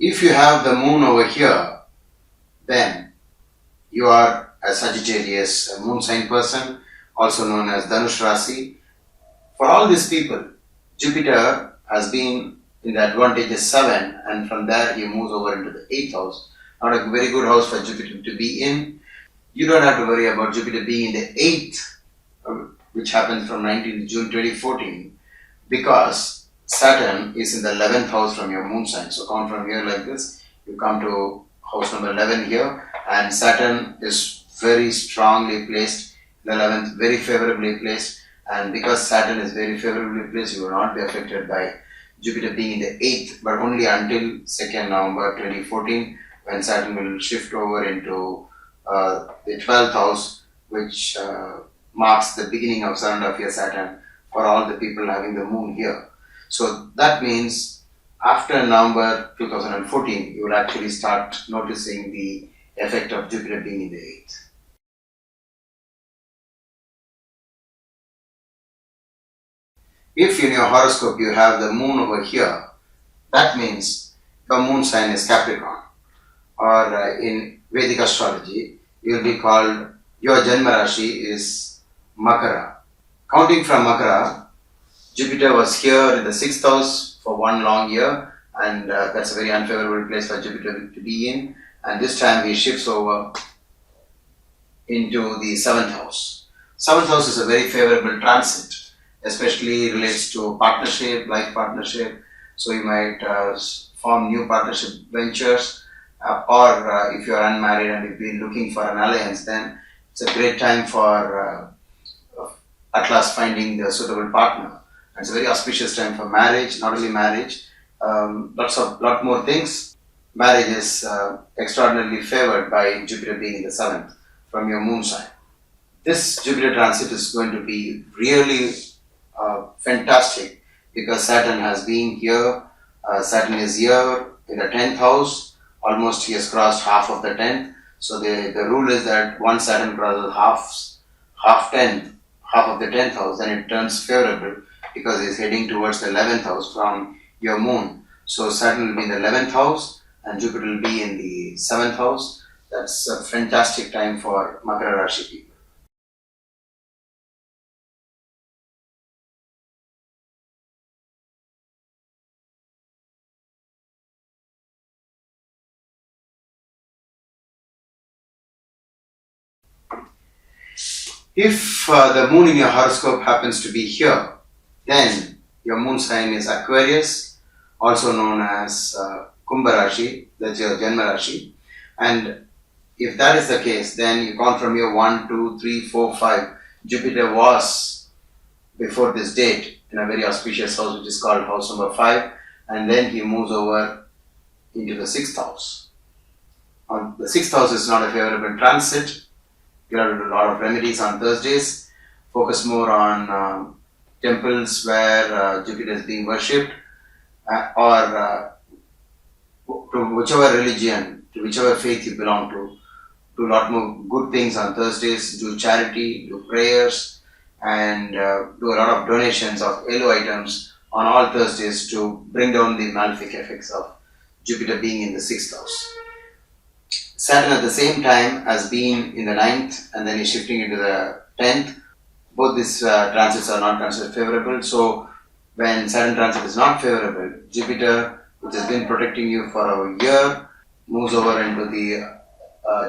If you have the moon over here, then you are a Sagittarius, a moon sign person, also known as Dhanus Rasi. For all these people, Jupiter has been in the advantageous 7, and from there he moves over into the 8th house. Not a very good house for Jupiter to be in. You don't have to worry about Jupiter being in the 8th, which happened from 19th June 2014, because Saturn is in the 11th house from your moon sign. So count from here like this. You come to house number 11 here, and Saturn is very strongly placed in the 11th, very favorably placed. And because Saturn is very favorably placed, you will not be affected by Jupiter being in the 8th, but only until 2nd November 2014, when Saturn will shift over into the 12th house, which marks the beginning of surrender of your Saturn for all the people having the moon here. So that means after November 2014, you will actually start noticing the effect of Jupiter being in the 8th. If in your horoscope you have the moon over here, that means your moon sign is Capricorn. Or in Vedic astrology, you will be called, your Janma Rashi is Makara. Counting from Makara, Jupiter was here in the 6th house for one long year, and that's a very unfavorable place for Jupiter to be in. And this time he shifts over into the 7th house. 7th house is a very favorable transit, especially relates to partnership, life partnership. So you might form new partnership ventures, or if you are unmarried and you've been looking for an alliance, then it's a great time for at last finding the suitable partner. It's a very auspicious time for marriage, not only marriage, lot more things. Marriage is extraordinarily favored by Jupiter being in the 7th from your moon sign. This Jupiter transit is going to be really fantastic because Saturn has been here. Saturn is here in the 10th house. Almost he has crossed half of the 10th. So the rule is that once Saturn crosses half of the 10th house, then it turns favorable because it's heading towards the 11th house from your moon. So Saturn will be in the 11th house and Jupiter will be in the 7th house. That's a fantastic time for Makara Rashi people. If the moon in your horoscope happens to be here, then your moon sign is Aquarius, also known as Kumbha Rashi, that's your Janma Rashi. And if that is the case, then you count from here 1, 2, 3, 4, 5. Jupiter was before this date in a very auspicious house which is called house number 5, and then he moves over into the 6th house. The 6th house is not a favorable transit. You have to do a lot of remedies on Thursdays. Focus more on temples where Jupiter is being worshipped, or to whichever religion, to whichever faith you belong to. Do a lot more good things on Thursdays. Do charity, do prayers, and do a lot of donations of yellow items on all Thursdays to bring down the malefic effects of Jupiter being in the 6th house. Saturn at the same time has been in the 9th and then is shifting into the 10th. Both these transits are not considered favorable. So when Saturn transit is not favorable, Jupiter, which has been protecting you for a year, moves over into the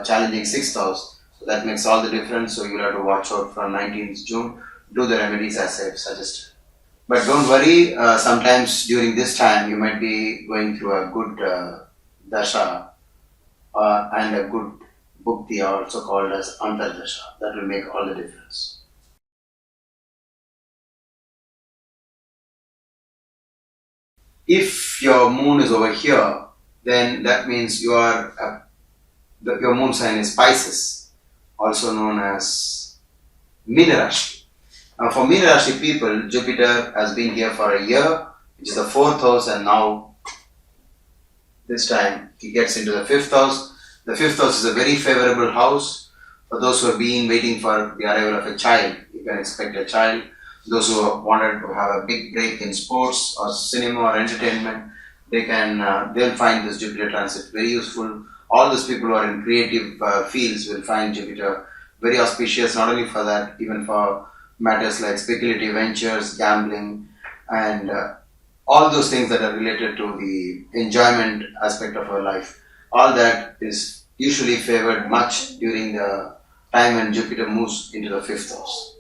challenging 6th house. So that makes all the difference. So you'll have to watch out from 19th June. Do the remedies as I've suggested. But don't worry, sometimes during this time you might be going through a good dasha and a good bhukti, also called as antardasha. That will make all the difference. If your moon is over here, then that means your moon sign is Pisces, also known as Meena Rashi. Now for Meena Rashi people, Jupiter has been here for a year, which is the 4th house, and now this time he gets into the 5th house. The 5th house is a very favorable house. For those who have been waiting for the arrival of a child, you can expect a child. Those who wanted to have a big break in sports or cinema or entertainment, they'll find this Jupiter transit very useful. All those people who are in creative fields will find Jupiter very auspicious, not only for that, even for matters like speculative ventures, gambling, and all those things that are related to the enjoyment aspect of our life. All that is usually favored much during the time when Jupiter moves into the fifth house.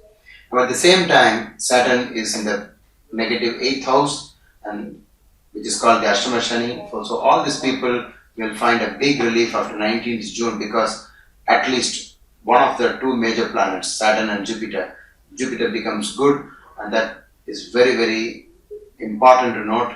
But at the same time, Saturn is in the negative eighth house, and which is called the Ashtama Shani. So all these people will find a big relief after 19th June, because at least one of the two major planets, Saturn and Jupiter becomes good, and that is very, very important to note.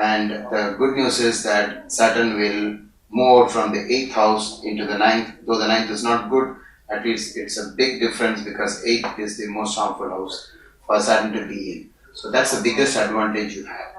And the good news is that Saturn will move from the 8th house into the ninth. Though the ninth is not good, at least it's a big difference, because 8th is the most harmful house for Saturn to be in. So that's the biggest advantage you have.